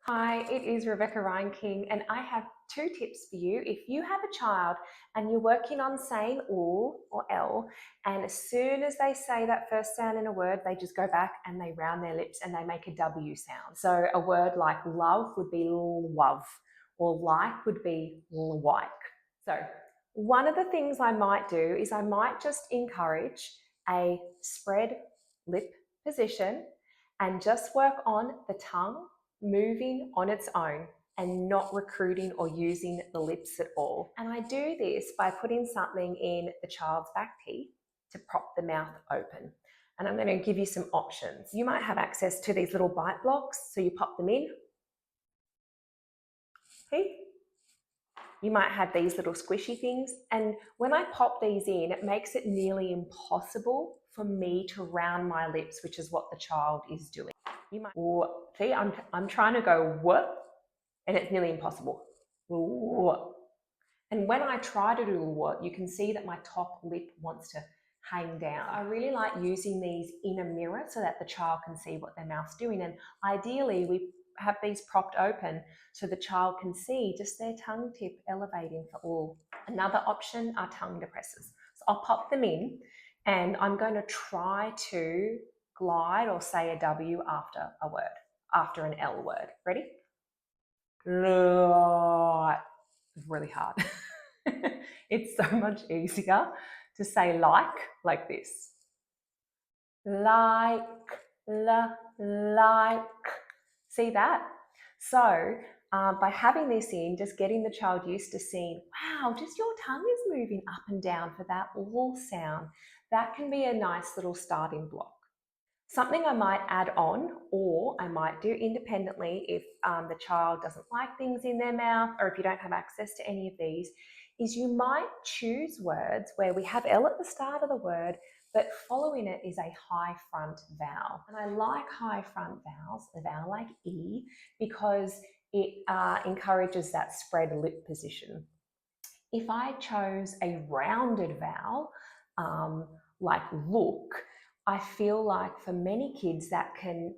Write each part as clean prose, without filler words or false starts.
Hi, it is Rebecca Ryan King, and I have two tips for you. If you have a child and you're working on saying "l" or "l," and as soon as they say that first sound in a word, they just go back and they round their lips and they make a W sound. So a word like love would be lwove, or like would be lwike. So one of the things I might do is I might just encourage a spread lip position and just work on the tongue moving on its own and not recruiting or using the lips at all. And I do this by putting something in the child's back teeth to prop the mouth open. And I'm going to give you some options. You might have access to these little bite blocks, so you pop them in. See? You might have these little squishy things. And when I pop these in, it makes it nearly impossible for me to round my lips, which is what the child is doing. You might, or see, I'm trying to go what, and it's nearly impossible. And when I try to do what, you can see that my top lip wants to hang down. I really like using these in a mirror so that the child can see what their mouth's doing. And ideally, we have these propped open so the child can see just their tongue tip elevating for all. Another option are tongue depressors. So I'll pop them in and I'm going to try to glide or say a W after a word, after an L word. Ready? It's really hard. It's so much easier to say like this. Like, like. See that? So by having this in, just getting the child used to seeing, wow, just your tongue is moving up and down for that all sound. That can be a nice little starting block. Something I might add on, or I might do independently if the child doesn't like things in their mouth, or if you don't have access to any of these, is you might choose words where we have L at the start of the word, but following it is a high front vowel. And I like high front vowels, a vowel like E, because it encourages that spread lip position. If I chose a rounded vowel, like look, I feel like for many kids that can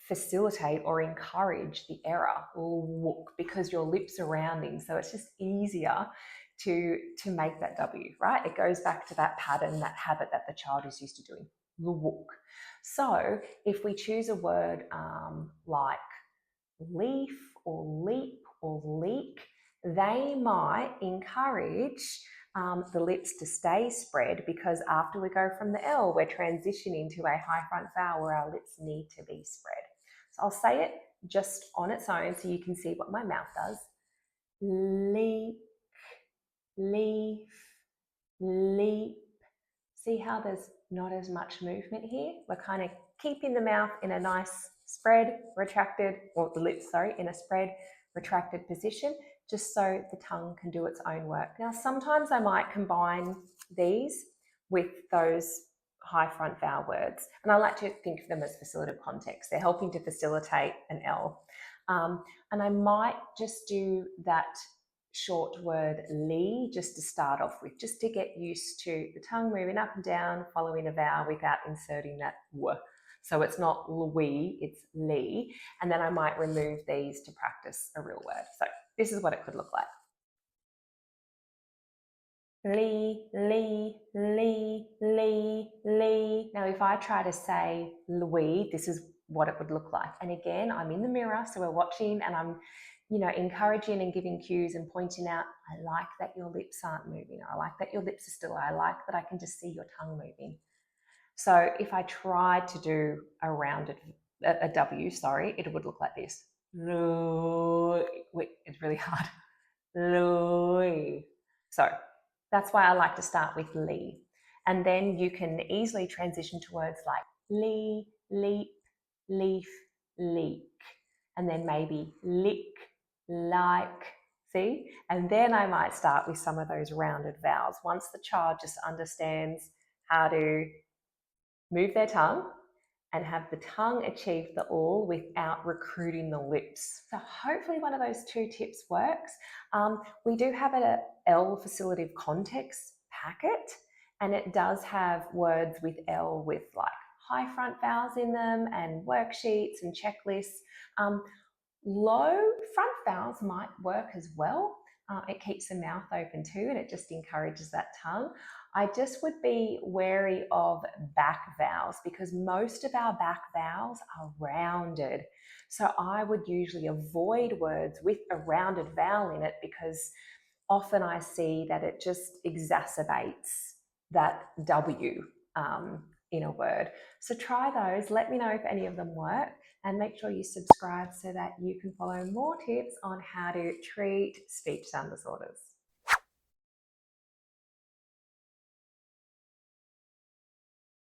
facilitate or encourage the error, look, because your lips are rounding. So it's just easier to make that W, right? It goes back to that pattern, that habit that the child is used to doing, look. So if we choose a word like leaf or leap or leak, they might encourage the lips to stay spread, because after we go from the L, we're transitioning to a high front vowel where our lips need to be spread. So I'll say it just on its own so you can see what my mouth does. Leap, leaf, leap. See how there's not as much movement here? We're kind of keeping the mouth in a nice spread, retracted, or the lips, sorry, in a spread, retracted position, just so the tongue can do its own work. Now, sometimes I might combine these with those high front vowel words, and I like to think of them as facilitative context. They're helping to facilitate an L. And I might just do that short word li just to start off with, just to get used to the tongue moving up and down following a vowel without inserting that w. So it's not lwi, it's li. And then I might remove these to practice a real word. So this is what it could look like. Li, li, li, li, li. Now, if I try to say Louis, this is what it would look like. And again, I'm in the mirror, so we're watching and I'm, encouraging and giving cues and pointing out, I like that your lips aren't moving. I like that your lips are still. I like that I can just see your tongue moving. So if I tried to do a rounded, a W, sorry, it would look like this. Wait, it's really hard. Louis. So that's why I like to start with Lee. And then you can easily transition to words like lee, leap, leaf, leak. And then maybe lick, like, see? And then I might start with some of those rounded vowels. Once the child just understands how to move their tongue and have the tongue achieve the all without recruiting the lips. So hopefully one of those two tips works. We do have an L Facilitative Context packet, and it does have words with L with like high front vowels in them and worksheets and checklists. Low front vowels might work as well. It keeps the mouth open too, and it just encourages that tongue. I just would be wary of back vowels because most of our back vowels are rounded. So I would usually avoid words with a rounded vowel in it because often I see that it just exacerbates that W in a word. So try those. Let me know if any of them work, and make sure you subscribe so that you can follow more tips on how to treat speech sound disorders.